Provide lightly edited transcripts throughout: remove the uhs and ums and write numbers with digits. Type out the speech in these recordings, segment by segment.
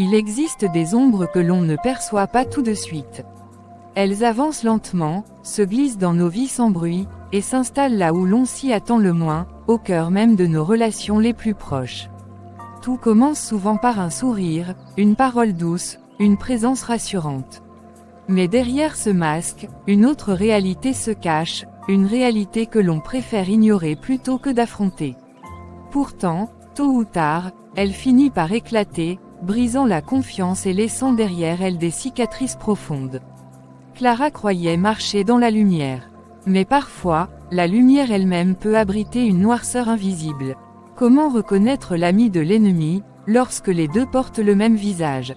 Il existe des ombres que l'on ne perçoit pas tout de suite. Elles avancent lentement, se glissent dans nos vies sans bruit, et s'installent là où l'on s'y attend le moins, au cœur même de nos relations les plus proches. Tout commence souvent par un sourire, une parole douce, une présence rassurante. Mais derrière ce masque, une autre réalité se cache, une réalité que l'on préfère ignorer plutôt que d'affronter. Pourtant, tôt ou tard, elle finit par éclater, brisant la confiance et laissant derrière elle des cicatrices profondes. Clara croyait marcher dans la lumière. Mais parfois, la lumière elle-même peut abriter une noirceur invisible. Comment reconnaître l'ami de l'ennemi, lorsque les deux portent le même visage?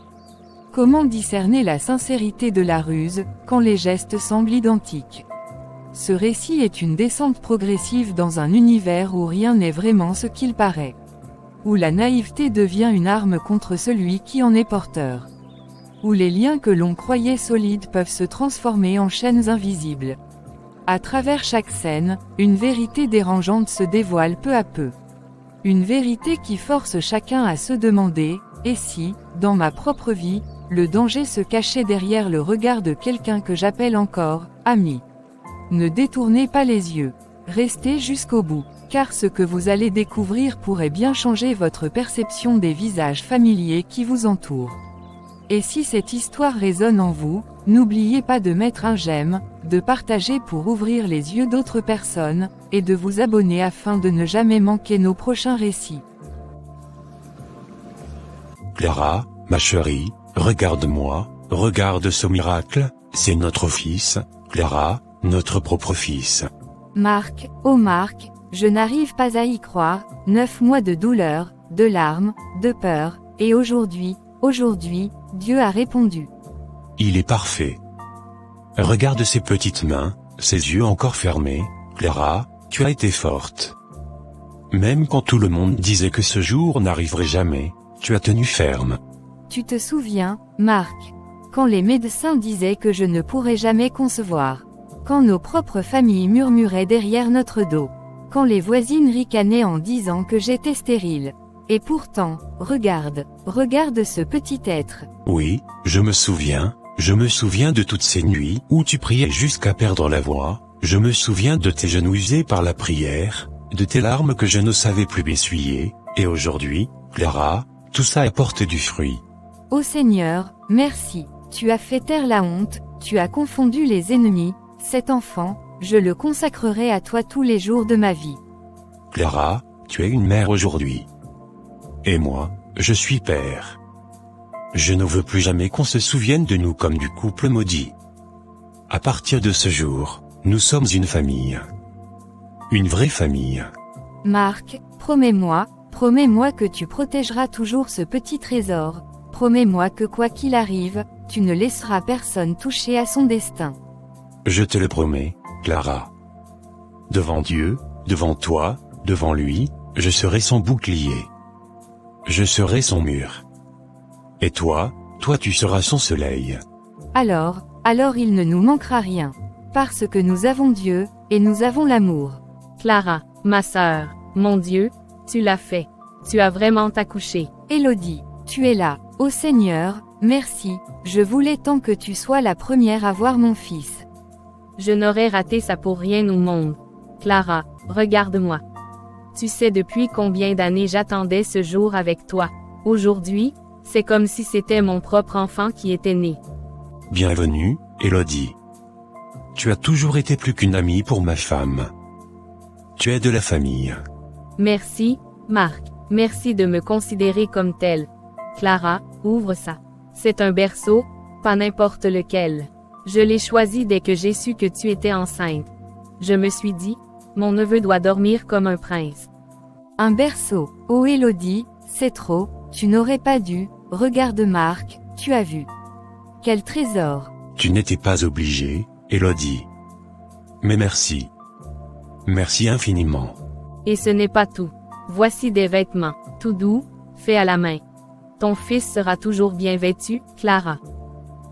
Comment discerner la sincérité de la ruse, quand les gestes semblent identiques? Ce récit est une descente progressive dans un univers où rien n'est vraiment ce qu'il paraît. Où la naïveté devient une arme contre celui qui en est porteur. Où les liens que l'on croyait solides peuvent se transformer en chaînes invisibles. À travers chaque scène, une vérité dérangeante se dévoile peu à peu. Une vérité qui force chacun à se demander, et si, dans ma propre vie, le danger se cachait derrière le regard de quelqu'un que j'appelle encore ami. Ne détournez pas les yeux. Restez jusqu'au bout, car ce que vous allez découvrir pourrait bien changer votre perception des visages familiers qui vous entourent. Et si cette histoire résonne en vous, n'oubliez pas de mettre un j'aime, de partager pour ouvrir les yeux d'autres personnes, et de vous abonner afin de ne jamais manquer nos prochains récits. Clara, ma chérie, regarde-moi, regarde ce miracle, c'est notre fils, Clara, notre propre fils. Marc, oh Marc, je n'arrive pas à y croire, 9 mois de douleur, de larmes, de peur, et aujourd'hui, Dieu a répondu. Il est parfait. Regarde ses petites mains, ses yeux encore fermés, Clara, tu as été forte. Même quand tout le monde disait que ce jour n'arriverait jamais, tu as tenu ferme. Tu te souviens, Marc, quand les médecins disaient que je ne pourrais jamais concevoir, quand nos propres familles murmuraient derrière notre dos, quand les voisines ricanaient en disant que j'étais stérile. Et pourtant, regarde ce petit être. Oui, je me souviens de toutes ces nuits où tu priais jusqu'à perdre la voix, je me souviens de tes genoux usés par la prière, de tes larmes que je ne savais plus m'essuyer, et aujourd'hui, Clara, tout ça apporte du fruit. Ô Seigneur, merci, tu as fait taire la honte, tu as confondu les ennemis, cet enfant, je le consacrerai à toi tous les jours de ma vie. Clara, tu es une mère aujourd'hui. Et moi, je suis père. Je ne veux plus jamais qu'on se souvienne de nous comme du couple maudit. À partir de ce jour, nous sommes une famille. Une vraie famille. Marc, promets-moi que tu protégeras toujours ce petit trésor, promets-moi que quoi qu'il arrive, tu ne laisseras personne toucher à son destin. Je te le promets, Clara. Devant Dieu, devant toi, devant lui, je serai son bouclier. Je serai son mur. Et toi tu seras son soleil. Alors il ne nous manquera rien. Parce que nous avons Dieu, et nous avons l'amour. Clara, ma sœur, mon Dieu, tu l'as fait. Tu as vraiment accouché. Élodie, tu es là. Ô Seigneur, merci, je voulais tant que tu sois la première à voir mon fils. Je n'aurais raté ça pour rien au monde. Clara, regarde-moi. Tu sais depuis combien d'années j'attendais ce jour avec toi. Aujourd'hui, c'est comme si c'était mon propre enfant qui était né. Bienvenue, Élodie. Tu as toujours été plus qu'une amie pour ma femme. Tu es de la famille. Merci, Marc. Merci de me considérer comme tel. Clara, ouvre ça. C'est un berceau, pas n'importe lequel. Je l'ai choisi dès que j'ai su que tu étais enceinte. Je me suis dit, mon neveu doit dormir comme un prince. Un berceau. Oh Élodie, c'est trop, tu n'aurais pas dû, regarde Marc, tu as vu. Quel trésor. Tu n'étais pas obligée, Élodie. Mais merci. Merci infiniment. Et ce n'est pas tout. Voici des vêtements, tout doux, faits à la main. Ton fils sera toujours bien vêtu, Clara.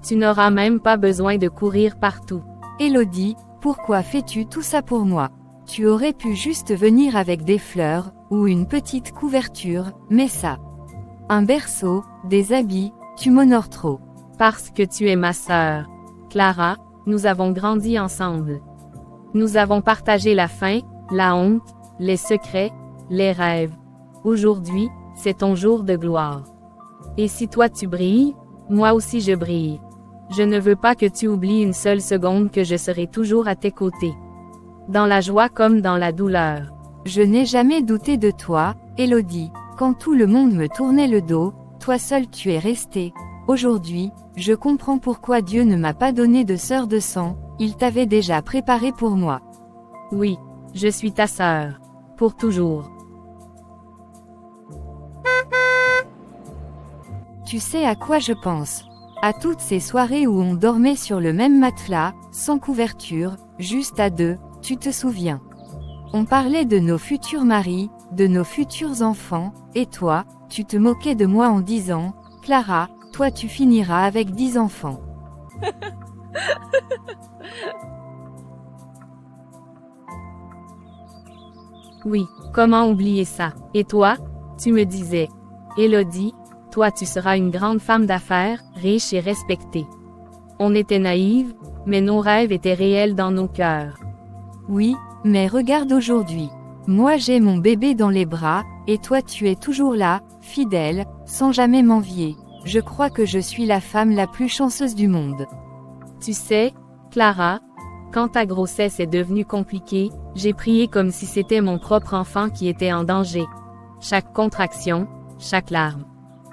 Tu n'auras même pas besoin de courir partout. Élodie, pourquoi fais-tu tout ça pour moi? Tu aurais pu juste venir avec des fleurs, ou une petite couverture, mais ça. Un berceau, des habits, tu m'honores trop. Parce que tu es ma sœur. Clara, nous avons grandi ensemble. Nous avons partagé la faim, la honte, les secrets, les rêves. Aujourd'hui, c'est ton jour de gloire. Et si toi tu brilles, moi aussi je brille. Je ne veux pas que tu oublies une seule seconde que je serai toujours à tes côtés. Dans la joie comme dans la douleur. Je n'ai jamais douté de toi, Élodie. Quand tout le monde me tournait le dos, toi seule tu es restée. Aujourd'hui, je comprends pourquoi Dieu ne m'a pas donné de sœur de sang, il t'avait déjà préparé pour moi. Oui, je suis ta sœur. Pour toujours. Tu sais à quoi je pense? À toutes ces soirées où on dormait sur le même matelas, sans couverture, juste à deux, tu te souviens. On parlait de nos futurs maris, de nos futurs enfants, et toi, tu te moquais de moi en disant, Clara, toi tu finiras avec 10 enfants. Oui, comment oublier ça? Et toi? Tu me disais. Élodie, toi tu seras une grande femme d'affaires, riche et respectée. On était naïves, mais nos rêves étaient réels dans nos cœurs. Oui, mais regarde aujourd'hui. Moi j'ai mon bébé dans les bras, et toi tu es toujours là, fidèle, sans jamais m'envier. Je crois que je suis la femme la plus chanceuse du monde. Tu sais, Clara, quand ta grossesse est devenue compliquée, j'ai prié comme si c'était mon propre enfant qui était en danger. Chaque contraction, chaque larme.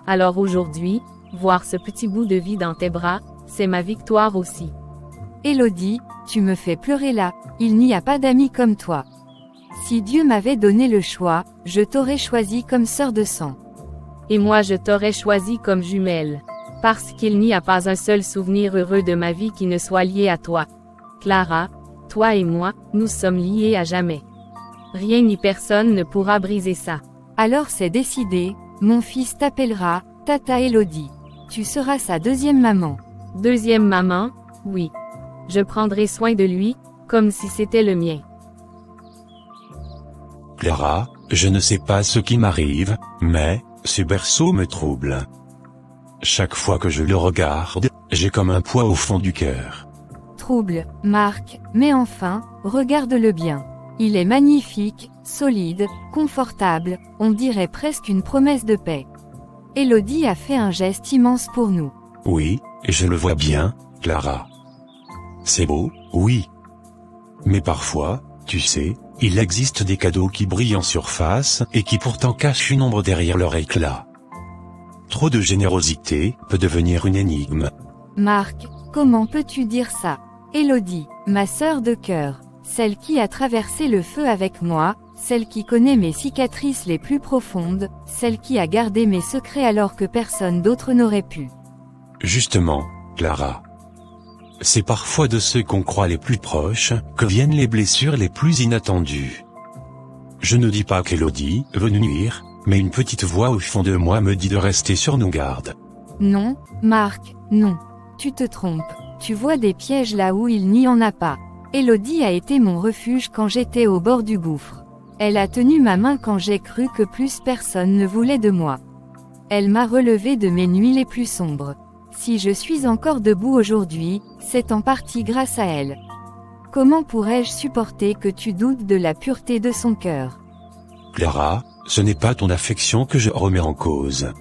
Alors aujourd'hui, voir ce petit bout de vie dans tes bras, c'est ma victoire aussi. Élodie, tu me fais pleurer là, il n'y a pas d'amis comme toi. Si Dieu m'avait donné le choix, je t'aurais choisi comme sœur de sang. Et moi je t'aurais choisi comme jumelle. Parce qu'il n'y a pas un seul souvenir heureux de ma vie qui ne soit lié à toi. Clara, toi et moi, nous sommes liés à jamais. Rien ni personne ne pourra briser ça. Alors c'est décidé, mon fils t'appellera, Tata Élodie. Tu seras sa deuxième maman. Deuxième maman, oui. Je prendrai soin de lui, comme si c'était le mien. Clara, je ne sais pas ce qui m'arrive, mais, ce berceau me trouble. Chaque fois que je le regarde, j'ai comme un poids au fond du cœur. Trouble, Marc, mais enfin, regarde-le bien. Il est magnifique, solide, confortable, on dirait presque une promesse de paix. Élodie a fait un geste immense pour nous. Oui, je le vois bien, Clara. C'est beau, oui. Mais parfois, tu sais, il existe des cadeaux qui brillent en surface et qui pourtant cachent une ombre derrière leur éclat. Trop de générosité peut devenir une énigme. Marc, comment peux-tu dire ça? Élodie, ma sœur de cœur, celle qui a traversé le feu avec moi, celle qui connaît mes cicatrices les plus profondes, celle qui a gardé mes secrets alors que personne d'autre n'aurait pu. Justement, Clara. C'est parfois de ceux qu'on croit les plus proches que viennent les blessures les plus inattendues. Je ne dis pas qu'Élodie veut nous nuire, mais une petite voix au fond de moi me dit de rester sur nos gardes. Non, Marc, non. Tu te trompes. Tu vois des pièges là où il n'y en a pas. Élodie a été mon refuge quand j'étais au bord du gouffre. Elle a tenu ma main quand j'ai cru que plus personne ne voulait de moi. Elle m'a relevé de mes nuits les plus sombres. Si je suis encore debout aujourd'hui, c'est en partie grâce à elle. Comment pourrais-je supporter que tu doutes de la pureté de son cœur? Clara, ce n'est pas ton affection que je remets en cause.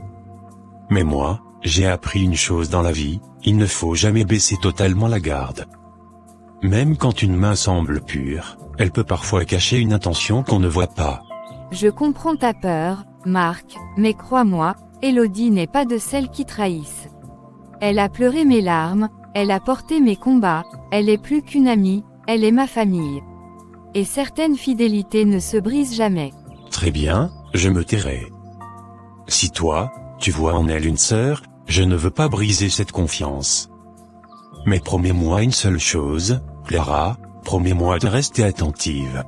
Mais moi, j'ai appris une chose dans la vie, il ne faut jamais baisser totalement la garde. Même quand une main semble pure, elle peut parfois cacher une intention qu'on ne voit pas. Je comprends ta peur, Marc, mais crois-moi, Élodie n'est pas de celles qui trahissent. Elle a pleuré mes larmes, elle a porté mes combats, elle est plus qu'une amie, elle est ma famille. Et certaines fidélités ne se brisent jamais. Très bien, je me tairai. Si toi, tu vois en elle une sœur, je ne veux pas briser cette confiance. Mais promets-moi une seule chose, Clara, promets-moi de rester attentive.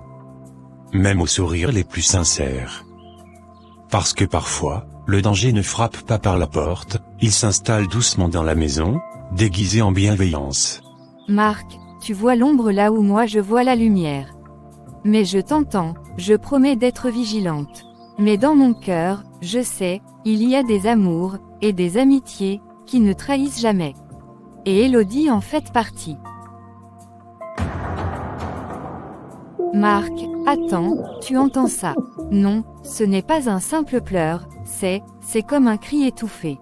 Même aux sourires les plus sincères. Parce que parfois, le danger ne frappe pas par la porte, il s'installe doucement dans la maison, déguisé en bienveillance. Marc, tu vois l'ombre là où moi je vois la lumière. Mais je t'entends, je promets d'être vigilante. Mais dans mon cœur, je sais, il y a des amours, et des amitiés, qui ne trahissent jamais. Et Élodie en fait partie. Marc, attends, tu entends ça? Non, ce n'est pas un simple pleur, c'est comme un cri étouffé.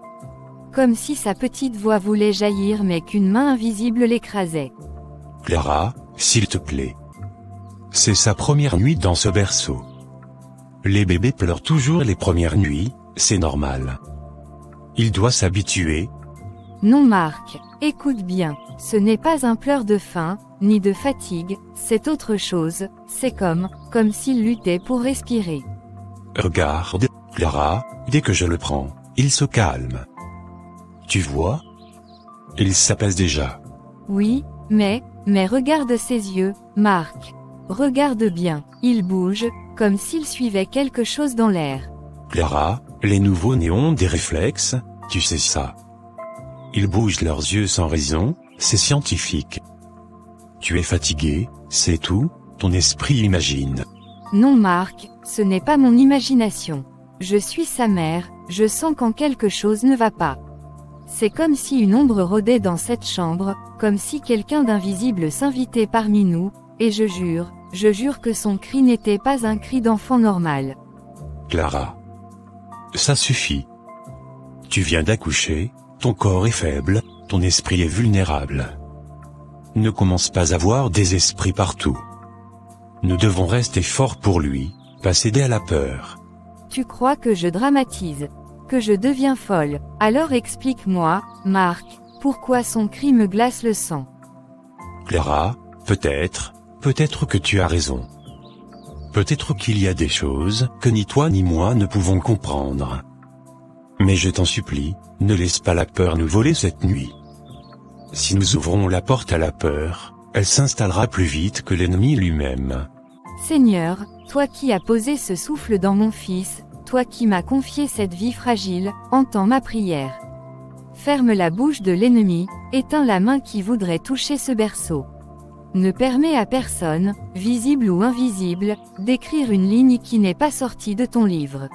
Comme si sa petite voix voulait jaillir mais qu'une main invisible l'écrasait. Clara, s'il te plaît. C'est sa première nuit dans ce berceau. Les bébés pleurent toujours les premières nuits, c'est normal. Il doit s'habituer. Non Marc, écoute bien, ce n'est pas un pleur de faim, ni de fatigue, c'est autre chose, c'est comme s'il luttait pour respirer. Regarde, Clara, dès que je le prends, il se calme. Tu vois? Il s'apaise déjà. Oui, mais regarde ses yeux, Marc. Regarde bien, il bouge, comme s'il suivait quelque chose dans l'air. Clara, les nouveaux-nés ont des réflexes, tu sais ça. Ils bougent leurs yeux sans raison, c'est scientifique. Tu es fatigué, c'est tout, ton esprit imagine. Non Marc, ce n'est pas mon imagination. Je suis sa mère, je sens quand quelque chose ne va pas. C'est comme si une ombre rôdait dans cette chambre, comme si quelqu'un d'invisible s'invitait parmi nous, et je jure que son cri n'était pas un cri d'enfant normal. Clara. Ça suffit. Tu viens d'accoucher, ton corps est faible, ton esprit est vulnérable. Ne commence pas à voir des esprits partout. Nous devons rester forts pour lui, pas céder à la peur. Tu crois que je dramatise, que je deviens folle, alors explique-moi, Marc, pourquoi son cri me glace le sang. Clara, peut-être que tu as raison. Peut-être qu'il y a des choses que ni toi ni moi ne pouvons comprendre. Mais je t'en supplie, ne laisse pas la peur nous voler cette nuit. Si nous ouvrons la porte à la peur, elle s'installera plus vite que l'ennemi lui-même. Seigneur, toi qui as posé ce souffle dans mon fils, toi qui m'as confié cette vie fragile, entends ma prière. Ferme la bouche de l'ennemi, éteins la main qui voudrait toucher ce berceau. Ne permets à personne, visible ou invisible, d'écrire une ligne qui n'est pas sortie de ton livre.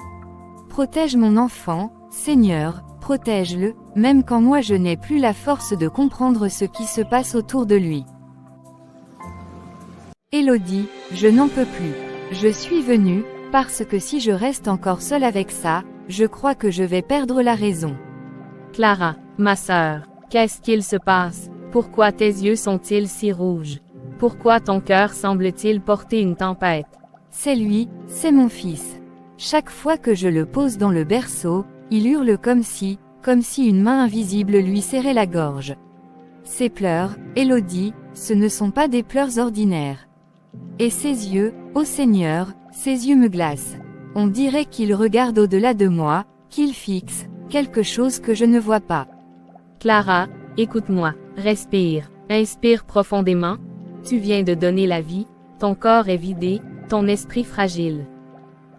Protège mon enfant, Seigneur, protège-le, même quand moi je n'ai plus la force de comprendre ce qui se passe autour de lui. Élodie, je n'en peux plus. Je suis venue, parce que si je reste encore seule avec ça, je crois que je vais perdre la raison. Clara, ma sœur, qu'est-ce qu'il se passe? Pourquoi tes yeux sont-ils si rouges? Pourquoi ton cœur semble-t-il porter une tempête? C'est lui, c'est mon fils. Chaque fois que je le pose dans le berceau, il hurle comme si une main invisible lui serrait la gorge. Ses pleurs, Élodie, ce ne sont pas des pleurs ordinaires. Et ses yeux, ô Seigneur, ses yeux me glacent. On dirait qu'il regarde au-delà de moi, qu'il fixe quelque chose que je ne vois pas. Clara, écoute-moi, respire, inspire profondément. Tu viens de donner la vie, ton corps est vidé, ton esprit fragile.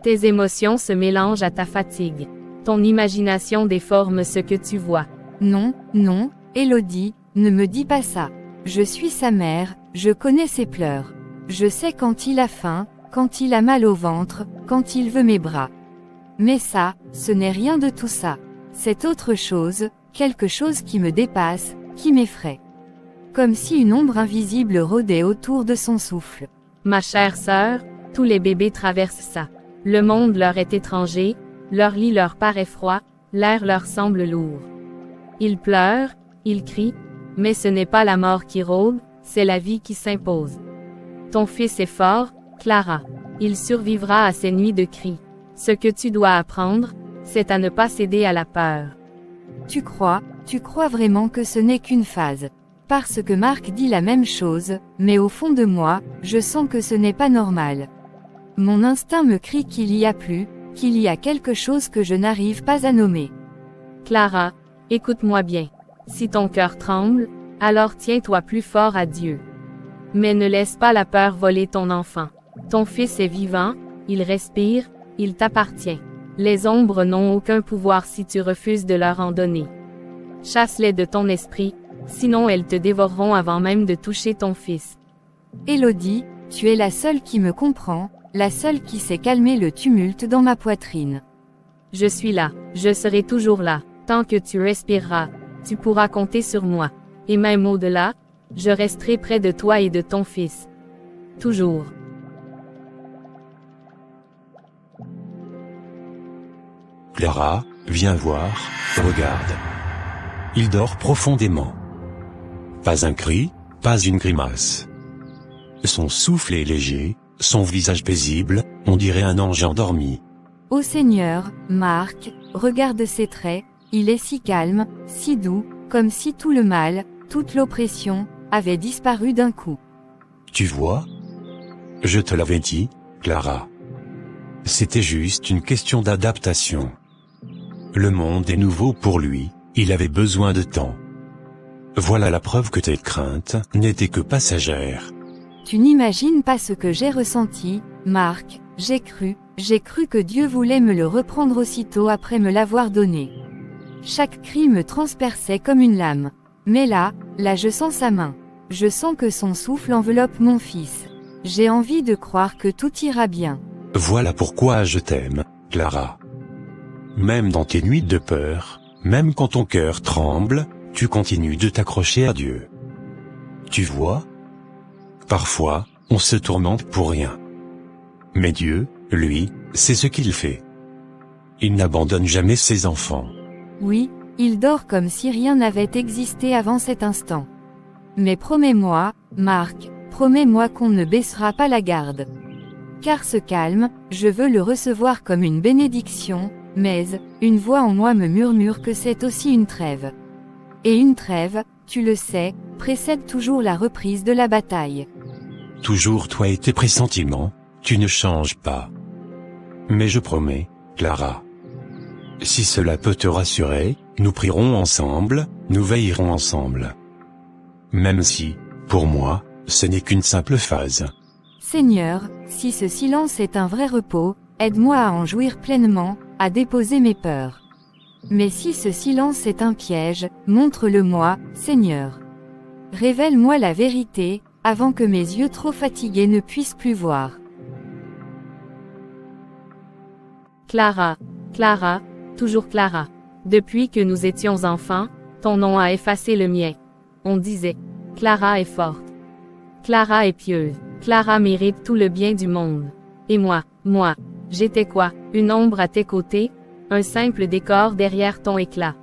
Tes émotions se mélangent à ta fatigue. Ton imagination déforme ce que tu vois. Non, non, Élodie, ne me dis pas ça. Je suis sa mère, je connais ses pleurs. Je sais quand il a faim, quand il a mal au ventre, quand il veut mes bras. Mais ça, ce n'est rien de tout ça. C'est autre chose, quelque chose qui me dépasse, qui m'effraie. Comme si une ombre invisible rôdait autour de son souffle. Ma chère sœur, tous les bébés traversent ça. Le monde leur est étranger, leur lit leur paraît froid, l'air leur semble lourd. Ils pleurent, ils crient, mais ce n'est pas la mort qui rôde, c'est la vie qui s'impose. Ton fils est fort, Clara. Il survivra à ces nuits de cris. Ce que tu dois apprendre, c'est à ne pas céder à la peur. Tu crois vraiment que ce n'est qu'une phase. Parce que Marc dit la même chose, mais au fond de moi, je sens que ce n'est pas normal. Mon instinct me crie qu'il y a quelque chose que je n'arrive pas à nommer. Clara, écoute-moi bien. Si ton cœur tremble, alors tiens-toi plus fort à Dieu. Mais ne laisse pas la peur voler ton enfant. Ton fils est vivant, il respire, il t'appartient. Les ombres n'ont aucun pouvoir si tu refuses de leur en donner. Chasse-les de ton esprit, sinon elles te dévoreront avant même de toucher ton fils. Élodie, tu es la seule qui me comprend, la seule qui sait calmer le tumulte dans ma poitrine. Je suis là, je serai toujours là, tant que tu respireras. Tu pourras compter sur moi. Et même au-delà, je resterai près de toi et de ton fils. Toujours. Clara, viens voir, regarde. Il dort profondément. Pas un cri, pas une grimace. Son souffle est léger, son visage paisible, on dirait un ange endormi. Ô Seigneur, Marc, regarde ses traits, il est si calme, si doux, comme si tout le mal, toute l'oppression, avait disparu d'un coup. Tu vois? Je te l'avais dit, Clara. C'était juste une question d'adaptation. Le monde est nouveau pour lui, il avait besoin de temps. Voilà la preuve que tes craintes n'étaient que passagères. Tu n'imagines pas ce que j'ai ressenti, Marc, j'ai cru que Dieu voulait me le reprendre aussitôt après me l'avoir donné. Chaque cri me transperçait comme une lame. Mais là je sens sa main. Je sens que son souffle enveloppe mon fils. J'ai envie de croire que tout ira bien. Voilà pourquoi je t'aime, Clara. Même dans tes nuits de peur, même quand ton cœur tremble, tu continues de t'accrocher à Dieu. Tu vois? Parfois, on se tourmente pour rien. Mais Dieu, lui, c'est ce qu'il fait. Il n'abandonne jamais ses enfants. Oui, il dort comme si rien n'avait existé avant cet instant. Mais promets-moi, Marc, promets-moi qu'on ne baissera pas la garde. Car ce calme, je veux le recevoir comme une bénédiction, mais, une voix en moi me murmure que c'est aussi une trêve. Et une trêve, tu le sais, précède toujours la reprise de la bataille. Toujours toi et tes pressentiments, tu ne changes pas. Mais je promets, Clara. Si cela peut te rassurer, nous prierons ensemble, nous veillerons ensemble. Même si, pour moi, ce n'est qu'une simple phase. Seigneur, si ce silence est un vrai repos, aide-moi à en jouir pleinement, à déposer mes peurs. Mais si ce silence est un piège, montre-le-moi, Seigneur. Révèle-moi la vérité, avant que mes yeux trop fatigués ne puissent plus voir. Clara, Clara, toujours Clara. Depuis que nous étions enfants, ton nom a effacé le mien. On disait, Clara est forte. Clara est pieuse. Clara mérite tout le bien du monde. Et moi, j'étais quoi? Une ombre à tes côtés? Un simple décor derrière ton éclat.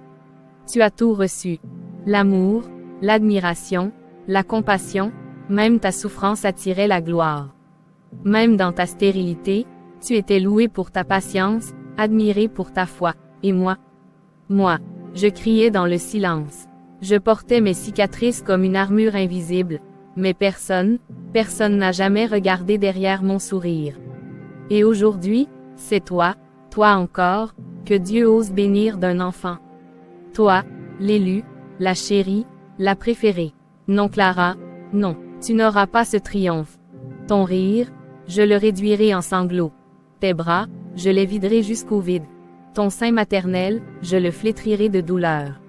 Tu as tout reçu. L'amour, l'admiration, la compassion, même ta souffrance attirait la gloire. Même dans ta stérilité, tu étais loué pour ta patience, admiré pour ta foi. Et moi, je criais dans le silence. Je portais mes cicatrices comme une armure invisible, mais personne n'a jamais regardé derrière mon sourire. Et aujourd'hui, c'est toi encore, que Dieu ose bénir d'un enfant. Toi, l'élu, la chérie, la préférée. Non Clara, non, tu n'auras pas ce triomphe. Ton rire, je le réduirai en sanglots. Tes bras, je les viderai jusqu'au vide. Ton sein maternel, je le flétrirai de douleur.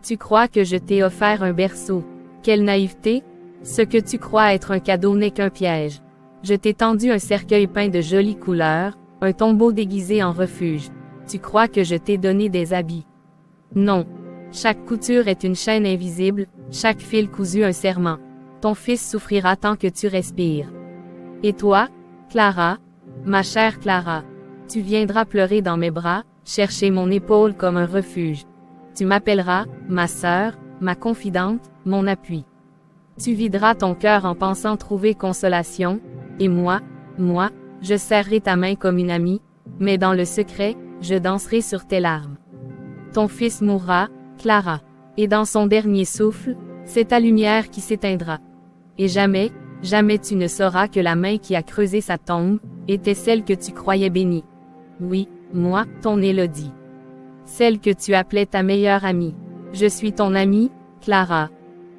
Tu crois que je t'ai offert un berceau. Quelle naïveté! Ce que tu crois être un cadeau n'est qu'un piège. Je t'ai tendu un cercueil peint de jolies couleurs, un tombeau déguisé en refuge. Tu crois que je t'ai donné des habits. Non. Chaque couture est une chaîne invisible, chaque fil cousu un serment. Ton fils souffrira tant que tu respires. Et toi, Clara, ma chère Clara, tu viendras pleurer dans mes bras, chercher mon épaule comme un refuge. Tu m'appelleras, ma sœur, ma confidente, mon appui. Tu videras ton cœur en pensant trouver consolation, et moi, je serrerai ta main comme une amie, mais dans le secret, je danserai sur tes larmes. Ton fils mourra, Clara, et dans son dernier souffle, c'est ta lumière qui s'éteindra. Et jamais tu ne sauras que la main qui a creusé sa tombe, était celle que tu croyais bénie. Oui, moi, ton Élodie. Celle que tu appelais ta meilleure amie. Je suis ton amie, Clara.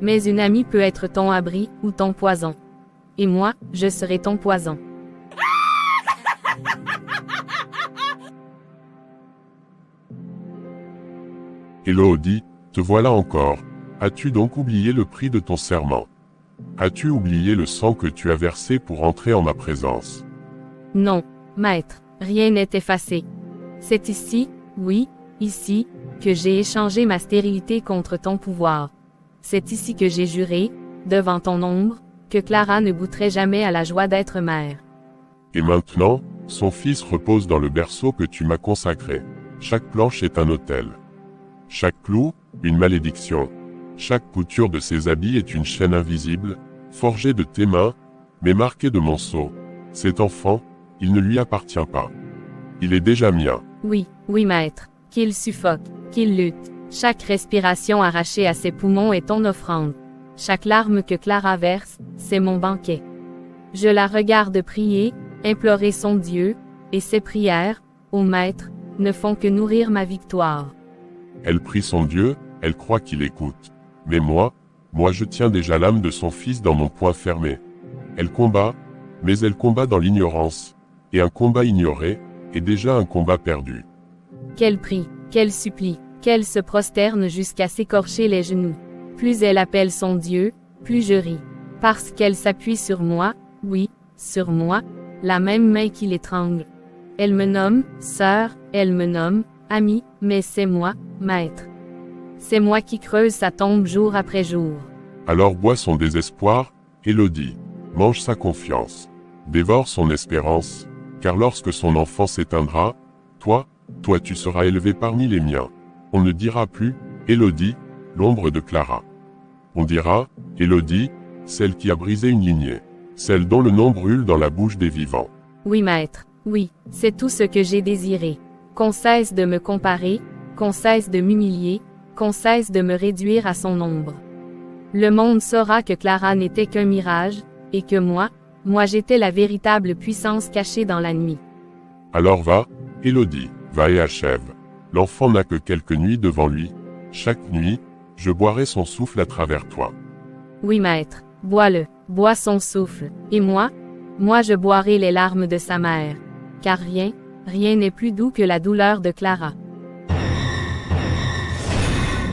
Mais une amie peut être ton abri, ou ton poison. Et moi, je serai ton poison. Élodie, te voilà encore. As-tu donc oublié le prix de ton serment? As-tu oublié le sang que tu as versé pour entrer en ma présence? Non, maître, rien n'est effacé. C'est ici, oui, ici, que j'ai échangé ma stérilité contre ton pouvoir. C'est ici que j'ai juré, devant ton ombre, que Clara ne goûterait jamais à la joie d'être mère. Et maintenant, son fils repose dans le berceau que tu m'as consacré. Chaque planche est un autel. Chaque clou, une malédiction. Chaque couture de ses habits est une chaîne invisible, forgée de tes mains, mais marquée de mon sceau. Cet enfant, il ne lui appartient pas. Il est déjà mien. Oui, oui maître, qu'il suffoque, qu'il lutte. Chaque respiration arrachée à ses poumons est ton offrande. Chaque larme que Clara verse, c'est mon banquet. Je la regarde prier, implorer son Dieu, et ses prières, ô maître, ne font que nourrir ma victoire. Elle prie son Dieu, elle croit qu'il écoute. Mais moi je tiens déjà l'âme de son fils dans mon poing fermé. Elle combat, mais elle combat dans l'ignorance. Et un combat ignoré, est déjà un combat perdu. Qu'elle prie, qu'elle supplie, qu'elle se prosterne jusqu'à s'écorcher les genoux. Plus elle appelle son Dieu, plus je ris. Parce qu'elle s'appuie sur moi, oui, sur moi, la même main qui l'étrangle. Elle me nomme, sœur, elle me nomme, amie, mais c'est moi, maître. C'est moi qui creuse sa tombe jour après jour. Alors bois son désespoir, Élodie. Mange sa confiance. Dévore son espérance, car lorsque son enfant s'éteindra, toi tu seras élevé parmi les miens. On ne dira plus, Élodie, l'ombre de Clara. On dira, Élodie, celle qui a brisé une lignée, celle dont le nom brûle dans la bouche des vivants. Oui maître, oui, c'est tout ce que j'ai désiré. Qu'on cesse de me comparer, qu'on cesse de m'humilier, qu'on cesse de me réduire à son ombre. Le monde saura que Clara n'était qu'un mirage, et que moi j'étais la véritable puissance cachée dans la nuit. Alors va, Élodie, va et achève. L'enfant n'a que quelques nuits devant lui. Chaque nuit, je boirai son souffle à travers toi. Oui maître, bois-le, bois son souffle, et moi je boirai les larmes de sa mère. Car rien n'est plus doux que la douleur de Clara.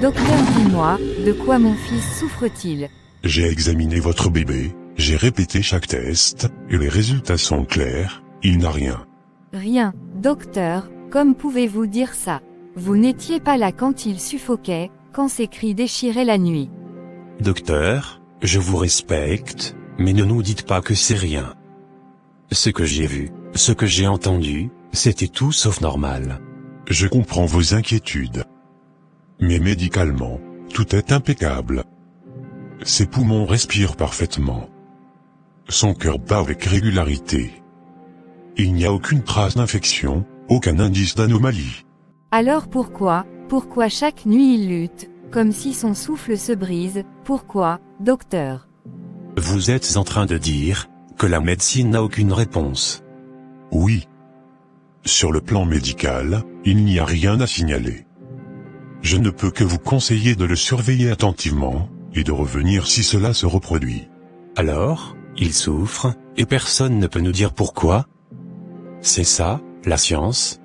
Docteur, dis-moi, de quoi mon fils souffre-t-il? J'ai examiné votre bébé, j'ai répété chaque test, et les résultats sont clairs, il n'a rien. Rien, docteur, comme pouvez-vous dire ça? Vous n'étiez pas là quand il suffoquait, quand ses cris déchiraient la nuit. Docteur, je vous respecte, mais ne nous dites pas que c'est rien. Ce que j'ai vu, ce que j'ai entendu, c'était tout sauf normal. Je comprends vos inquiétudes. Mais médicalement, tout est impeccable. Ses poumons respirent parfaitement. Son cœur bat avec régularité. Il n'y a aucune trace d'infection, aucun indice d'anomalie. Alors pourquoi chaque nuit il lutte, comme si son souffle se brise? Pourquoi, docteur? Vous êtes en train de dire que la médecine n'a aucune réponse. Oui. Sur le plan médical, il n'y a rien à signaler. Je ne peux que vous conseiller de le surveiller attentivement, et de revenir si cela se reproduit. Alors, il souffre, et personne ne peut nous dire pourquoi? C'est ça, la science?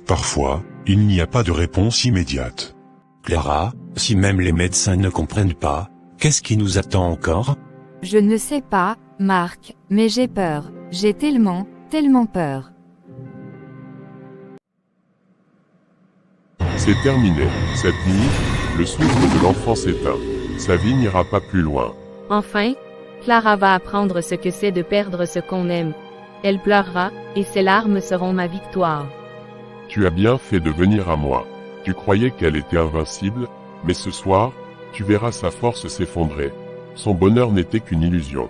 Parfois, il n'y a pas de réponse immédiate. Clara, si même les médecins ne comprennent pas, qu'est-ce qui nous attend encore? Je ne sais pas, Marc, mais j'ai peur. J'ai tellement peur. C'est terminé. Cette nuit, le souffle de l'enfant s'éteint. Sa vie n'ira pas plus loin. Enfin, Clara va apprendre ce que c'est de perdre ce qu'on aime. Elle pleurera, et ses larmes seront ma victoire. Tu as bien fait de venir à moi. Tu croyais qu'elle était invincible, mais ce soir, tu verras sa force s'effondrer. Son bonheur n'était qu'une illusion.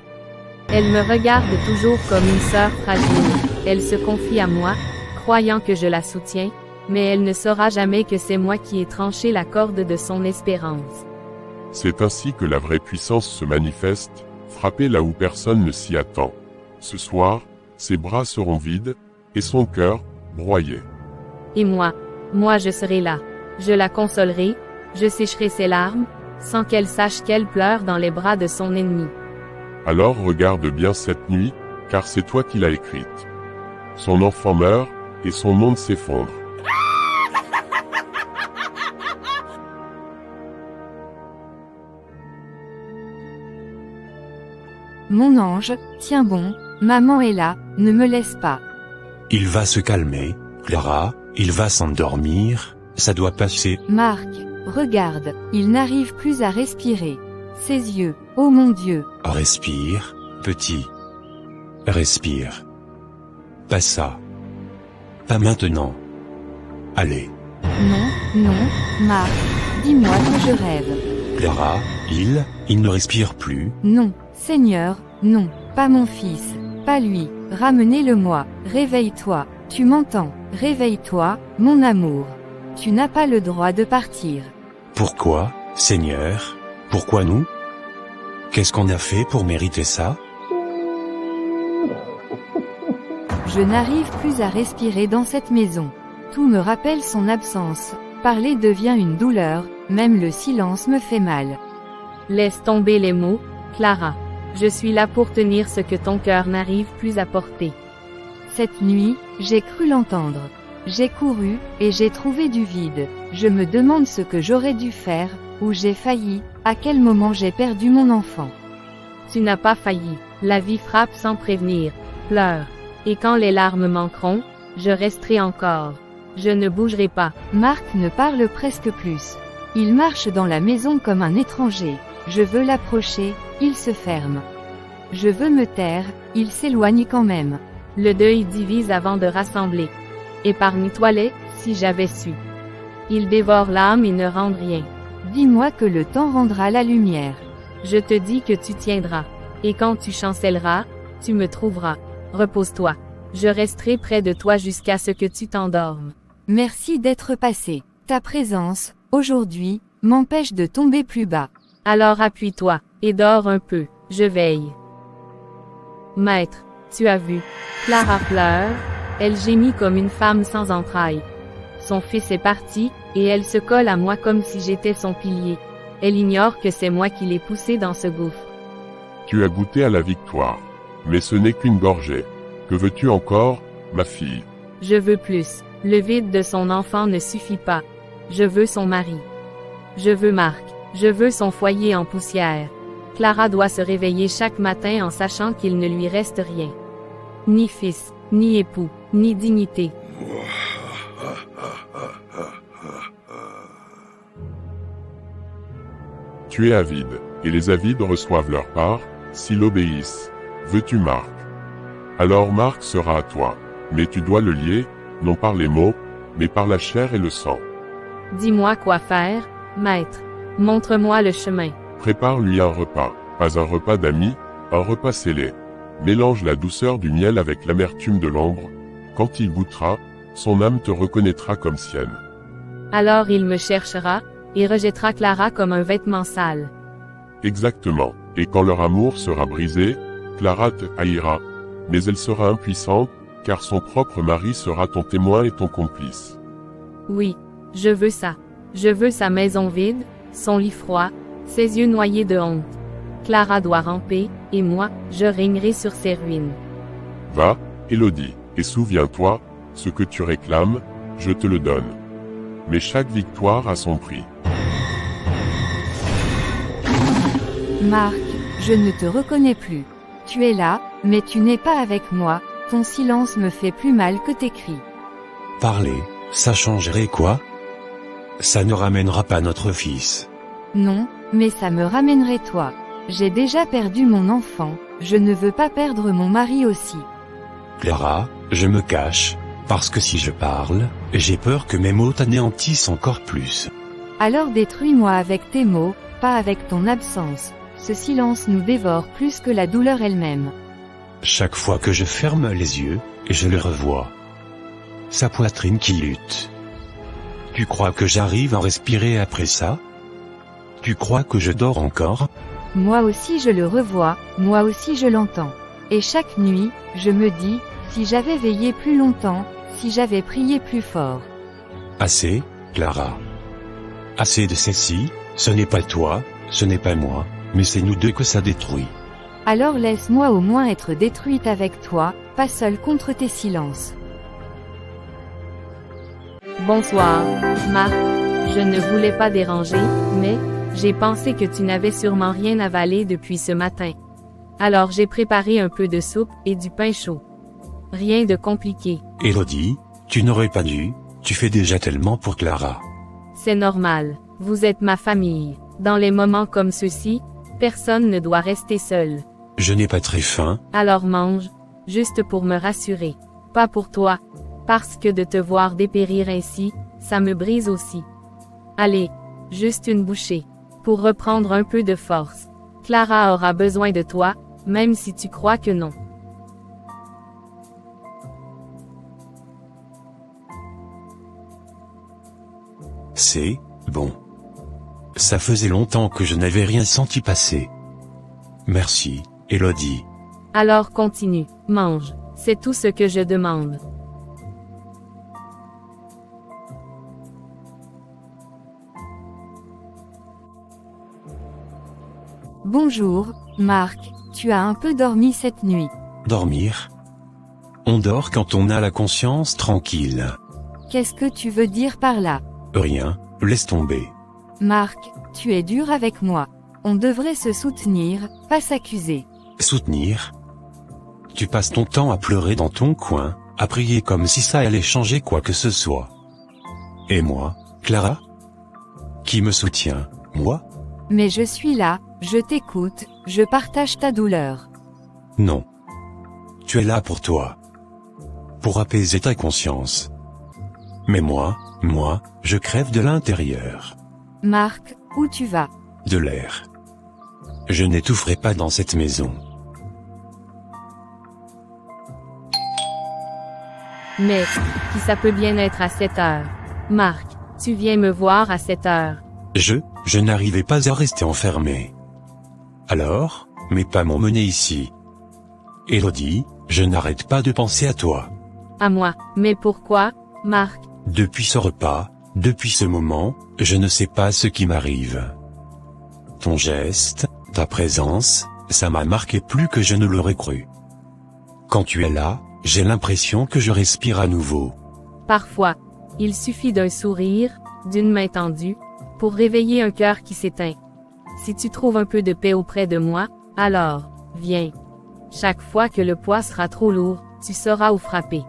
Elle me regarde toujours comme une sœur fragile. Elle se confie à moi, croyant que je la soutiens, mais elle ne saura jamais que c'est moi qui ai tranché la corde de son espérance. C'est ainsi que la vraie puissance se manifeste, frappée là où personne ne s'y attend. Ce soir, ses bras seront vides, et son cœur, broyé. Et moi je serai là. Je la consolerai, je sécherai ses larmes, sans qu'elle sache qu'elle pleure dans les bras de son ennemi. Alors regarde bien cette nuit, car c'est toi qui l'as écrite. Son enfant meurt, et son monde s'effondre. Mon ange, tiens bon, maman est là, ne me laisse pas. Il va se calmer, Clara, il va s'endormir, Ça doit passer. Marc, regarde, il n'arrive plus à respirer. Ses yeux, oh mon Dieu. Respire, petit. Respire. Pas ça. Pas maintenant. Allez. Non, Marc, dis-moi que je rêve. Clara, il ne respire plus. Non, Seigneur, non, pas mon fils, pas lui, ramenez-le-moi, réveille-toi, tu m'entends, réveille-toi, mon amour. Tu n'as pas le droit de partir. Pourquoi, Seigneur? Pourquoi nous? Qu'est-ce qu'on a fait pour mériter ça? Je n'arrive plus à respirer dans cette maison. Tout me rappelle son absence. Parler devient une douleur, même le silence me fait mal. Laisse tomber les mots, Clara. Je suis là pour tenir ce que ton cœur n'arrive plus à porter. Cette nuit, j'ai cru l'entendre. J'ai couru, et j'ai trouvé du vide. Je me demande ce que j'aurais dû faire, où j'ai failli, à quel moment j'ai perdu mon enfant. Tu n'as pas failli. La vie frappe sans prévenir. Pleure. Et quand les larmes manqueront, je resterai encore. Je ne bougerai pas. Marc ne parle presque plus. Il marche dans la maison comme un étranger. Je veux l'approcher, il se ferme. Je veux me taire, il s'éloigne quand même. Le deuil divise avant de rassembler. Épargne-toi-les, si j'avais su. Ils dévorent l'âme et ne rendent rien. Dis-moi que le temps rendra la lumière. Je te dis que tu tiendras. Et quand tu chancelleras, tu me trouveras. Repose-toi. Je resterai près de toi jusqu'à ce que tu t'endormes. Merci d'être passé. Ta présence, aujourd'hui, m'empêche de tomber plus bas. Alors appuie-toi, et dors un peu, je veille. Maître, tu as vu. Clara pleure, elle gémit comme une femme sans entrailles. Son fils est parti, et elle se colle à moi comme si j'étais son pilier. Elle ignore que c'est moi qui l'ai poussée dans ce gouffre. Tu as goûté à la victoire. Mais ce n'est qu'une gorgée. Que veux-tu encore, ma fille? Je veux plus. Le vide de son enfant ne suffit pas. Je veux son mari. Je veux Marc. Je veux son foyer en poussière. Clara doit se réveiller chaque matin en sachant qu'il ne lui reste rien. Ni fils, ni époux, ni dignité. Tu es avide, et les avides reçoivent leur part, s'ils obéissent. Veux-tu Marc? Alors Marc sera à toi. Mais tu dois le lier, non par les mots, mais par la chair et le sang. Dis-moi quoi faire, maître. Montre-moi le chemin. Prépare-lui un repas, pas un repas d'amis, un repas scellé. Mélange la douceur du miel avec l'amertume de l'ombre. Quand il goûtera, son âme te reconnaîtra comme sienne. Alors il me cherchera, et rejettera Clara comme un vêtement sale. Exactement. Et quand leur amour sera brisé, Clara te haïra. Mais elle sera impuissante, car son propre mari sera ton témoin et ton complice. Oui, je veux ça. Je veux sa maison vide, son lit froid, ses yeux noyés de honte. Clara doit ramper, et moi, je régnerai sur ses ruines. Va, Élodie, et souviens-toi, ce que tu réclames, je te le donne. Mais chaque victoire a son prix. Marc, je ne te reconnais plus. Tu es là, mais tu n'es pas avec moi, ton silence me fait plus mal que tes cris. Parler, ça changerait quoi? Ça ne ramènera pas notre fils. Non, mais ça me ramènerait toi. J'ai déjà perdu mon enfant, je ne veux pas perdre mon mari aussi. Clara, je me cache, parce que si je parle, j'ai peur que mes mots t'anéantissent encore plus. Alors détruis-moi avec tes mots, pas avec ton absence. Ce silence nous dévore plus que la douleur elle-même. Chaque fois que je ferme les yeux, je le revois. Sa poitrine qui lutte. Tu crois que j'arrive à respirer après ça? Tu crois que je dors encore? Moi aussi je le revois, moi aussi je l'entends. Et chaque nuit, je me dis, si j'avais veillé plus longtemps, si j'avais prié plus fort. Assez, Clara. Assez de ceci, ce n'est pas toi, ce n'est pas moi, mais c'est nous deux que ça détruit. Alors laisse-moi au moins être détruite avec toi, pas seule contre tes silences. Bonsoir, Marc. Je ne voulais pas déranger, mais j'ai pensé que tu n'avais sûrement rien avalé depuis ce matin. Alors j'ai préparé un peu de soupe et du pain chaud. Rien de compliqué. Élodie, tu n'aurais pas dû, Tu fais déjà tellement pour Clara. C'est normal. Vous êtes ma famille. Dans les moments comme ceux-ci, personne ne doit rester seul. Je n'ai pas très faim. Alors mange, juste pour me rassurer. Pas pour toi. Parce que de te voir dépérir ainsi, ça me brise aussi. Allez, juste une bouchée. Pour reprendre un peu de force. Clara aura besoin de toi, même si tu crois que non. C'est bon. Ça faisait longtemps que je n'avais rien senti passer. Merci, Élodie. Alors continue, mange. C'est tout ce que je demande. Bonjour, Marc, tu as un peu dormi cette nuit. Dormir? On dort quand on a la conscience tranquille. Qu'est-ce que tu veux dire par là? Rien, laisse tomber. Marc, tu es dur avec moi. On devrait se soutenir, pas s'accuser. Soutenir? Tu passes ton temps à pleurer dans ton coin, à prier comme si ça allait changer quoi que ce soit. Et moi, Clara? Qui me soutient, moi? Mais je suis là, je t'écoute, je partage ta douleur. Non. Tu es là pour toi. Pour apaiser ta conscience. Mais moi, je crève de l'intérieur. Marc, où tu vas? De l'air. Je n'étoufferai pas dans cette maison. Mais, qui ça peut bien être à 7 heures? Marc, tu viens me voir à 7 heures. Je n'arrivais pas à rester enfermé. Alors, mes pas m'ont mené ici. Élodie, je n'arrête pas de penser à toi. À moi. Mais pourquoi, Marc? Depuis ce repas, depuis ce moment, je ne sais pas ce qui m'arrive. Ton geste, ta présence, ça m'a marqué plus que je ne l'aurais cru. Quand tu es là, j'ai l'impression que je respire à nouveau. Parfois, il suffit d'un sourire, d'une main tendue, pour réveiller un cœur qui s'éteint. Si tu trouves un peu de paix auprès de moi, alors, viens. Chaque fois que le poids sera trop lourd, tu sauras où frapper.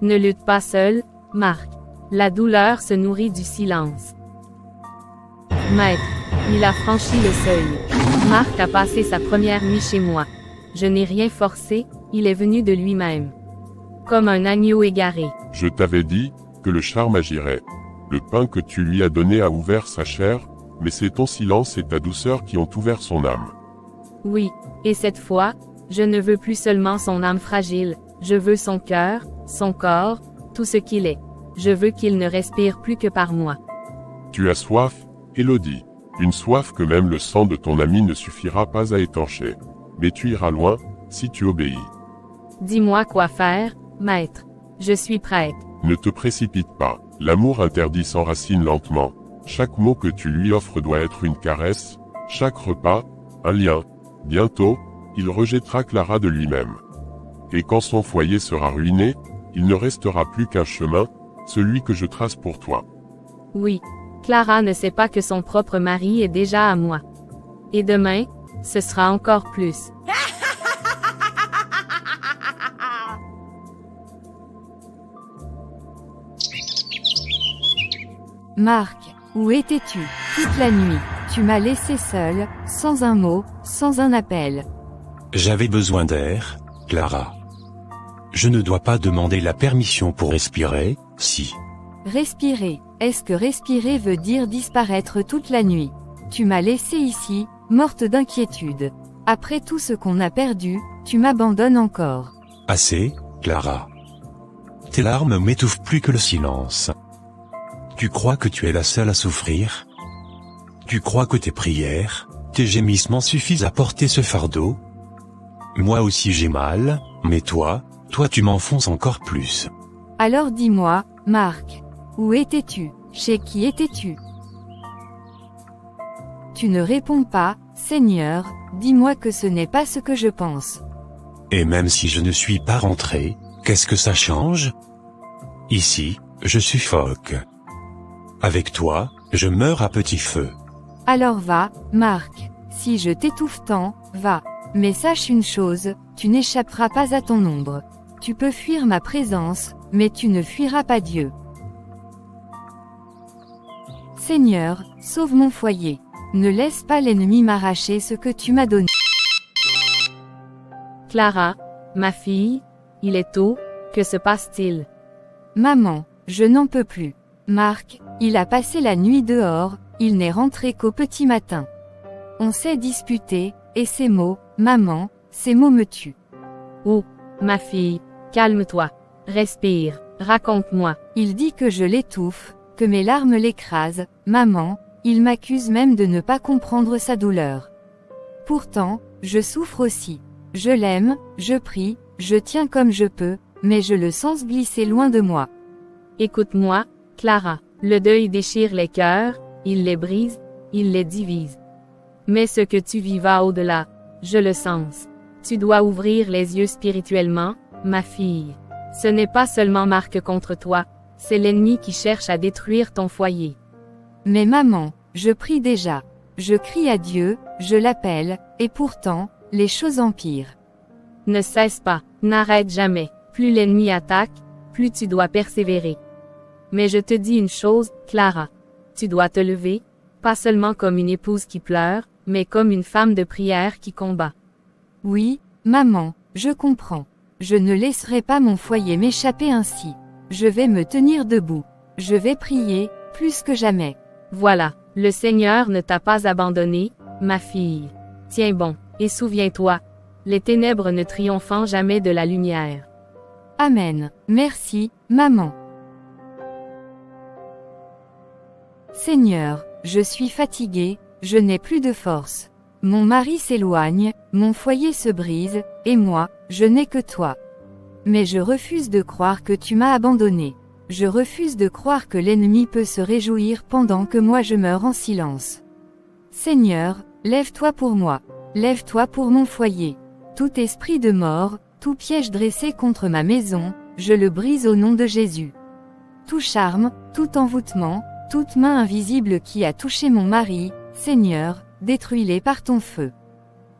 Ne lutte pas seul, Marc. La douleur se nourrit du silence. Maître, il a franchi le seuil. Marc a passé sa première nuit chez moi. Je n'ai rien forcé, il est venu de lui-même. Comme un agneau égaré. Je t'avais dit que le charme agirait. Le pain que tu lui as donné a ouvert sa chair, mais c'est ton silence et ta douceur qui ont ouvert son âme. Oui, et cette fois, je ne veux plus seulement son âme fragile, je veux son cœur, son corps, tout ce qu'il est. Je veux qu'il ne respire plus que par moi. Tu as soif, Élodie. Une soif que même le sang de ton ami ne suffira pas à étancher. Mais tu iras loin, si tu obéis. Dis-moi quoi faire, maître. Je suis prête. Ne te précipite pas. L'amour interdit s'enracine lentement. Chaque mot que tu lui offres doit être une caresse, chaque repas, un lien. Bientôt, il rejettera Clara de lui-même. Et quand son foyer sera ruiné, il ne restera plus qu'un chemin, celui que je trace pour toi. Oui, Clara ne sait pas que son propre mari est déjà à moi. Et demain, ce sera encore plus. Marc, où étais-tu? Toute la nuit, tu m'as laissé seul, sans un mot, sans un appel. J'avais besoin d'air, Clara. Je ne dois pas demander la permission pour respirer, si. Respirer, est-ce que respirer veut dire disparaître toute la nuit? Tu m'as laissé ici, morte d'inquiétude. Après tout ce qu'on a perdu, tu m'abandonnes encore. Assez, Clara. Tes larmes m'étouffent plus que le silence. Tu crois que tu es la seule à souffrir? Tu crois que tes prières, tes gémissements suffisent à porter ce fardeau? Moi aussi j'ai mal, mais toi tu m'enfonces encore plus. Alors dis-moi, Marc, où étais-tu? Chez qui étais-tu? Tu ne réponds pas, Seigneur, dis-moi que ce n'est pas ce que je pense. Et même si je ne suis pas rentré, qu'est-ce que ça change? Ici, je suffoque. Avec toi, je meurs à petit feu. Alors va, Marc, si je t'étouffe tant, va. Mais sache une chose, tu n'échapperas pas à ton ombre. Tu peux fuir ma présence, mais tu ne fuiras pas Dieu. Seigneur, sauve mon foyer. Ne laisse pas l'ennemi m'arracher ce que tu m'as donné. Clara, ma fille, il est tôt, que se passe-t-il? Maman, je n'en peux plus. Marc, il a passé la nuit dehors, il n'est rentré qu'au petit matin. On s'est disputé, et ces mots, maman, ces mots me tuent. Oh, ma fille, calme-toi. Respire, raconte-moi. Il dit que je l'étouffe, que mes larmes l'écrasent, maman, il m'accuse même de ne pas comprendre sa douleur. Pourtant, je souffre aussi. Je l'aime, je prie, je tiens comme je peux, mais je le sens glisser loin de moi. Écoute-moi, Clara, le deuil déchire les cœurs, il les brise, il les divise. Mais ce que tu vis va au-delà, je le sens. Tu dois ouvrir les yeux spirituellement, ma fille. Ce n'est pas seulement Marc contre toi, c'est l'ennemi qui cherche à détruire ton foyer. Mais maman, je prie déjà. Je crie à Dieu, je l'appelle, et pourtant, les choses empirent. Ne cesse pas, n'arrête jamais. Plus l'ennemi attaque, plus tu dois persévérer. Mais je te dis une chose, Clara. Tu dois te lever, pas seulement comme une épouse qui pleure, mais comme une femme de prière qui combat. Oui, maman, je comprends. Je ne laisserai pas mon foyer m'échapper ainsi. Je vais me tenir debout. Je vais prier, plus que jamais. Voilà, le Seigneur ne t'a pas abandonné, ma fille. Tiens bon, et souviens-toi, les ténèbres ne triomphant jamais de la lumière. Amen. Merci, maman. Seigneur, je suis fatiguée, je n'ai plus de force. Mon mari s'éloigne, mon foyer se brise, et moi, je n'ai que toi. Mais je refuse de croire que tu m'as abandonné. Je refuse de croire que l'ennemi peut se réjouir pendant que moi je meurs en silence. Seigneur, lève-toi pour moi. Lève-toi pour mon foyer. Tout esprit de mort, tout piège dressé contre ma maison, je le brise au nom de Jésus. Tout charme, tout envoûtement, toute main invisible qui a touché mon mari, Seigneur, détruis-les par ton feu.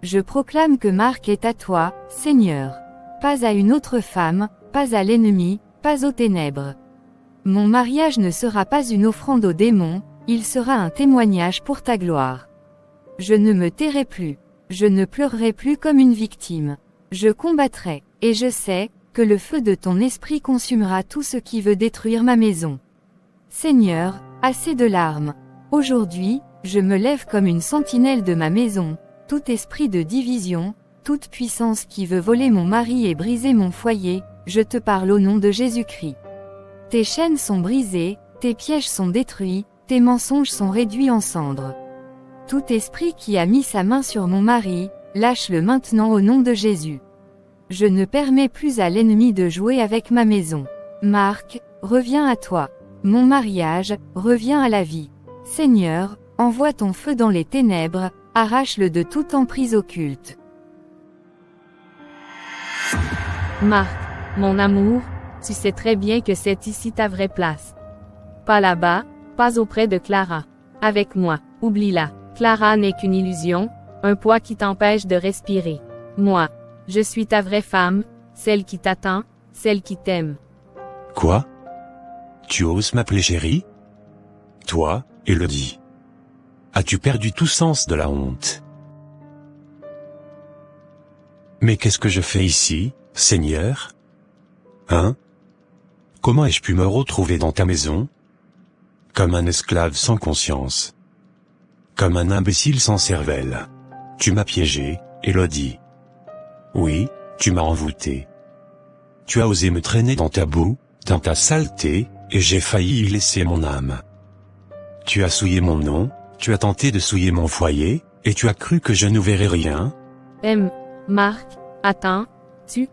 Je proclame que Marc est à toi, Seigneur. Pas à une autre femme, pas à l'ennemi, pas aux ténèbres. Mon mariage ne sera pas une offrande aux démons, il sera un témoignage pour ta gloire. Je ne me tairai plus. Je ne pleurerai plus comme une victime. Je combattrai, et je sais, que le feu de ton esprit consumera tout ce qui veut détruire ma maison. Seigneur, assez de larmes. Aujourd'hui, je me lève comme une sentinelle de ma maison, tout esprit de division, toute puissance qui veut voler mon mari et briser mon foyer, je te parle au nom de Jésus-Christ. Tes chaînes sont brisées, tes pièges sont détruits, tes mensonges sont réduits en cendres. Tout esprit qui a mis sa main sur mon mari, lâche-le maintenant au nom de Jésus. Je ne permets plus à l'ennemi de jouer avec ma maison. Marc, reviens à toi. Mon mariage, reviens à la vie. Seigneur, envoie ton feu dans les ténèbres, arrache-le de toute emprise occulte. Marc, mon amour, tu sais très bien que c'est ici ta vraie place. Pas là-bas, pas auprès de Clara. Avec moi, oublie-la. Clara n'est qu'une illusion, un poids qui t'empêche de respirer. Moi, je suis ta vraie femme, celle qui t'attend, celle qui t'aime. Quoi? Tu oses m'appeler chérie? Toi, Élodie. As-tu perdu tout sens de la honte? Mais qu'est-ce que je fais ici, Seigneur? Hein? Comment ai-je pu me retrouver dans ta maison? Comme un esclave sans conscience. Comme un imbécile sans cervelle. Tu m'as piégé, Élodie. Oui, tu m'as envoûté. Tu as osé me traîner dans ta boue, dans ta saleté, et j'ai failli y laisser mon âme. Tu as souillé mon nom, tu as tenté de souiller mon foyer, et tu as cru que je ne verrais rien? Marc, attends, tu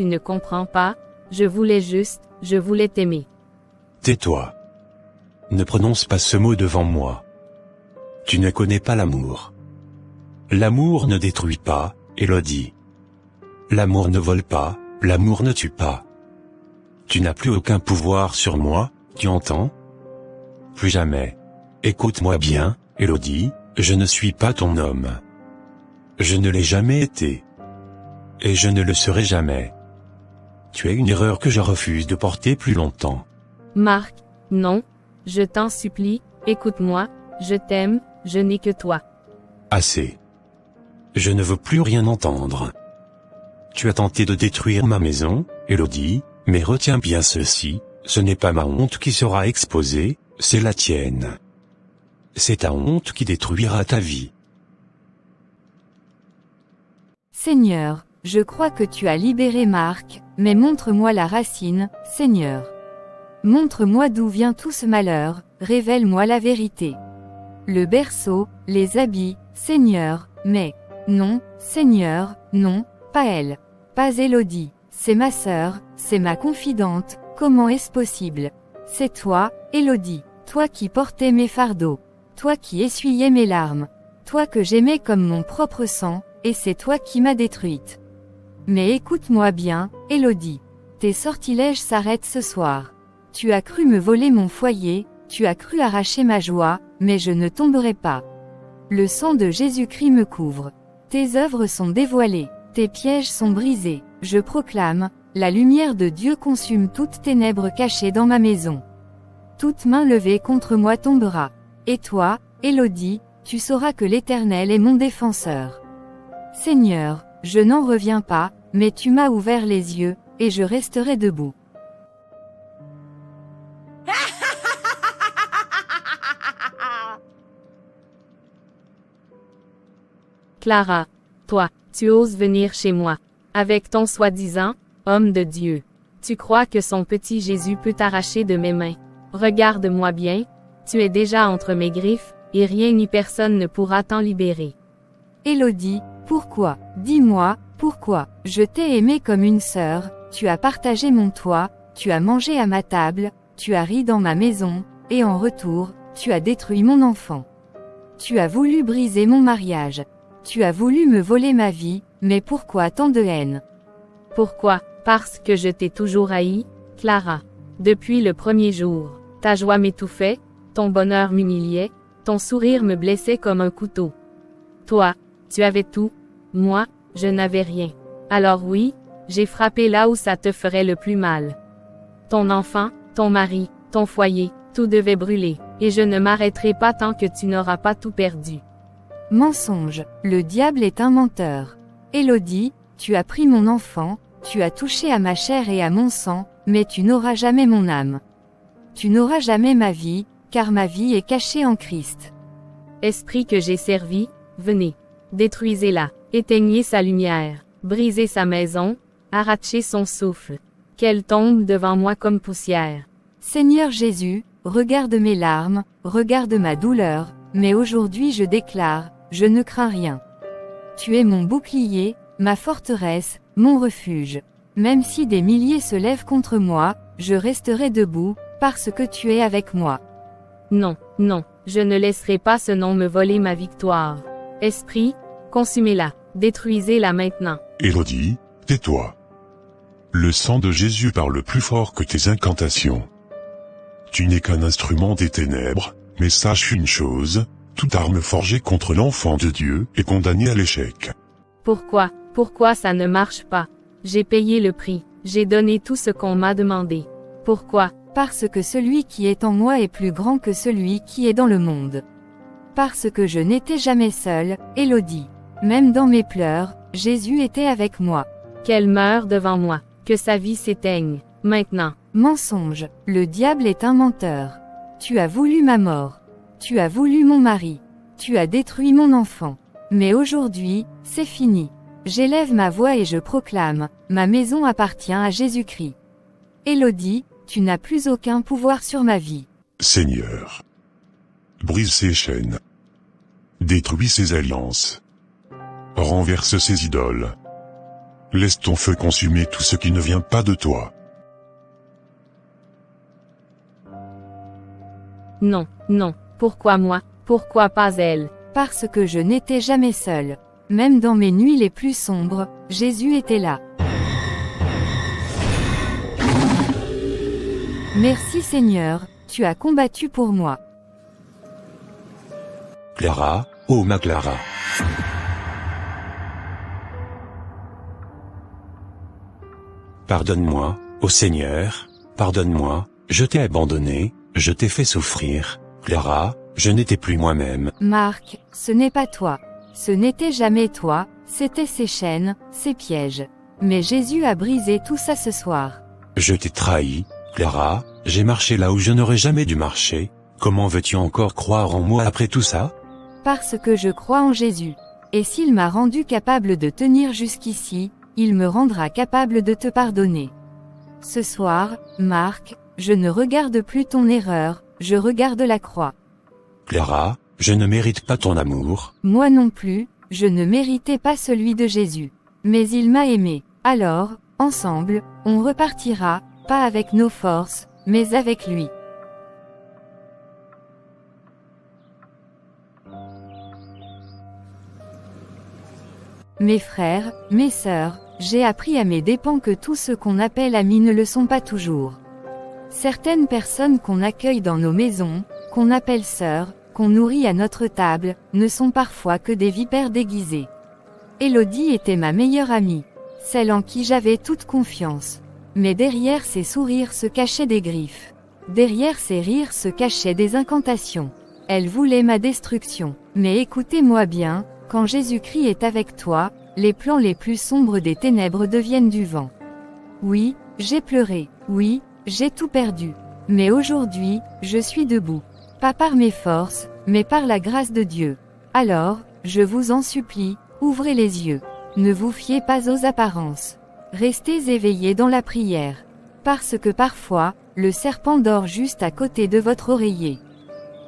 ne comprends pas, je voulais t'aimer. Tais-toi. Ne prononce pas ce mot devant moi. Tu ne connais pas l'amour. L'amour ne détruit pas, Élodie. L'amour ne vole pas, l'amour ne tue pas. Tu n'as plus aucun pouvoir sur moi, tu entends? Plus jamais. Écoute-moi bien, Élodie, je ne suis pas ton homme. Je ne l'ai jamais été. Et je ne le serai jamais. tu es une erreur que je refuse de porter plus longtemps. Marc, non. Je t'en supplie, écoute-moi, je t'aime, je n'ai que toi. Assez. Je ne veux plus rien entendre. Tu as tenté de détruire ma maison, Élodie, mais retiens bien ceci, ce n'est pas ma honte qui sera exposée, c'est la tienne. C'est ta honte qui détruira ta vie. Seigneur, je crois que tu as libéré Marc, mais montre-moi la racine, Seigneur. Montre-moi d'où vient tout ce malheur, révèle-moi la vérité. Le berceau, les habits, Seigneur, mais, non, Seigneur, non, pas elle. Pas Élodie, c'est ma sœur, c'est ma confidente, comment est-ce possible? C'est toi, Élodie, toi qui portais mes fardeaux, toi qui essuyais mes larmes, toi que j'aimais comme mon propre sang, et c'est toi qui m'as détruite. Mais écoute-moi bien, Élodie. Tes sortilèges s'arrêtent ce soir. Tu as cru me voler mon foyer, tu as cru arracher ma joie, mais je ne tomberai pas. Le sang de Jésus-Christ me couvre. Tes œuvres sont dévoilées, tes pièges sont brisés. Je proclame, la lumière de Dieu consume toute ténèbres cachées dans ma maison. Toute main levée contre moi tombera. Et toi, Élodie, tu sauras que l'Éternel est mon défenseur. Seigneur, je n'en reviens pas, mais tu m'as ouvert les yeux, et je resterai debout. Clara, toi, tu oses venir chez moi, avec ton soi-disant, homme de Dieu. Tu crois que son petit Jésus peut t'arracher de mes mains. Regarde-moi bien, tu es déjà entre mes griffes, et rien ni personne ne pourra t'en libérer. Élodie, pourquoi? Dis-moi, pourquoi? Je t'ai aimé comme une sœur, tu as partagé mon toit, tu as mangé à ma table, tu as ri dans ma maison, et en retour, tu as détruit mon enfant. Tu as voulu briser mon mariage. Tu as voulu me voler ma vie, mais pourquoi tant de haine? Pourquoi? Parce que je t'ai toujours haï, Clara. Depuis le premier jour, ta joie m'étouffait, ton bonheur m'humiliait, ton sourire me blessait comme un couteau. Toi, tu avais tout, moi, je n'avais rien. Alors oui, j'ai frappé là où ça te ferait le plus mal. Ton enfant, ton mari, ton foyer, tout devait brûler, et je ne m'arrêterai pas tant que tu n'auras pas tout perdu. Mensonge, le diable est un menteur. Élodie, tu as pris mon enfant, tu as touché à ma chair et à mon sang, mais tu n'auras jamais mon âme. Tu n'auras jamais ma vie, car ma vie est cachée en Christ. Esprit que j'ai servi, venez. Détruisez-la, éteignez sa lumière, brisez sa maison, arrachez son souffle. Qu'elle tombe devant moi comme poussière. Seigneur Jésus, regarde mes larmes, regarde ma douleur, mais aujourd'hui je déclare, je ne crains rien. Tu es mon bouclier, ma forteresse, mon refuge. Même si des milliers se lèvent contre moi, je resterai debout, parce que tu es avec moi. Non, non, je ne laisserai pas ce nom me voler ma victoire. Esprit, consumez-la, détruisez-la maintenant. Élodie, tais-toi. Le sang de Jésus parle plus fort que tes incantations. Tu n'es qu'un instrument des ténèbres, mais sache une chose, toute arme forgée contre l'enfant de Dieu est condamnée à l'échec. Pourquoi ça ne marche pas? J'ai payé le prix, j'ai donné tout ce qu'on m'a demandé. Pourquoi? Parce que celui qui est en moi est plus grand que celui qui est dans le monde. Parce que je n'étais jamais seule, Élodie. Même dans mes pleurs, Jésus était avec moi. Qu'elle meure devant moi, que sa vie s'éteigne, maintenant. Mensonge, le diable est un menteur. Tu as voulu ma mort. Tu as voulu mon mari. Tu as détruit mon enfant. Mais aujourd'hui, c'est fini. J'élève ma voix et je proclame, ma maison appartient à Jésus-Christ. Élodie, tu n'as plus aucun pouvoir sur ma vie. Seigneur, brise ses chaînes. Détruis ses alliances. Renverse ses idoles. Laisse ton feu consumer tout ce qui ne vient pas de toi. Non, non, pourquoi moi, pourquoi pas elle? Parce que je n'étais jamais seule. Même dans mes nuits les plus sombres, Jésus était là. Merci Seigneur, tu as combattu pour moi. Clara, oh ma Clara. Pardonne-moi, ô Seigneur, pardonne-moi, je t'ai abandonné, je t'ai fait souffrir. Clara, je n'étais plus moi-même. Marc, ce n'est pas toi. Ce n'était jamais toi, c'était ces chaînes, ces pièges. Mais Jésus a brisé tout ça ce soir. Je t'ai trahi, Clara, j'ai marché là où je n'aurais jamais dû marcher. Comment veux-tu encore croire en moi après tout ça? Parce que je crois en Jésus. Et s'il m'a rendu capable de tenir jusqu'ici, il me rendra capable de te pardonner. Ce soir, Marc, je ne regarde plus ton erreur, je regarde la croix. Clara, je ne mérite pas ton amour. Moi non plus, je ne méritais pas celui de Jésus. Mais il m'a aimé. Alors, ensemble, on repartira, pas avec nos forces, mais avec lui. Mes frères, mes sœurs, j'ai appris à mes dépens que tous ceux qu'on appelle amis ne le sont pas toujours. Certaines personnes qu'on accueille dans nos maisons, qu'on appelle sœurs, qu'on nourrit à notre table, ne sont parfois que des vipères déguisées. Élodie était ma meilleure amie, celle en qui j'avais toute confiance. Mais derrière ses sourires se cachaient des griffes. Derrière ses rires se cachaient des incantations. Elle voulait ma destruction. Mais écoutez-moi bien, quand Jésus-Christ est avec toi, les plans les plus sombres des ténèbres deviennent du vent. Oui, j'ai pleuré. Oui, j'ai tout perdu. Mais aujourd'hui, je suis debout. Pas par mes forces, mais par la grâce de Dieu. Alors, je vous en supplie, ouvrez les yeux. Ne vous fiez pas aux apparences. Restez éveillés dans la prière. Parce que parfois, le serpent dort juste à côté de votre oreiller.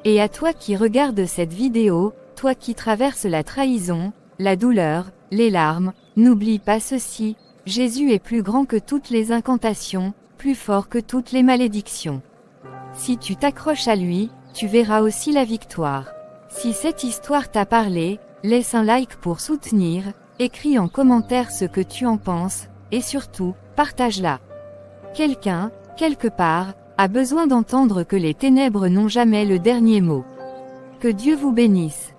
Et à toi qui regardes cette vidéo, toi qui traverses la trahison, la douleur, les larmes, n'oublie pas ceci, Jésus est plus grand que toutes les incantations, plus fort que toutes les malédictions. Si tu t'accroches à lui, tu verras aussi la victoire. Si cette histoire t'a parlé, laisse un like pour soutenir, écris en commentaire ce que tu en penses, et surtout, partage-la. Quelqu'un, quelque part, a besoin d'entendre que les ténèbres n'ont jamais le dernier mot. Que Dieu vous bénisse.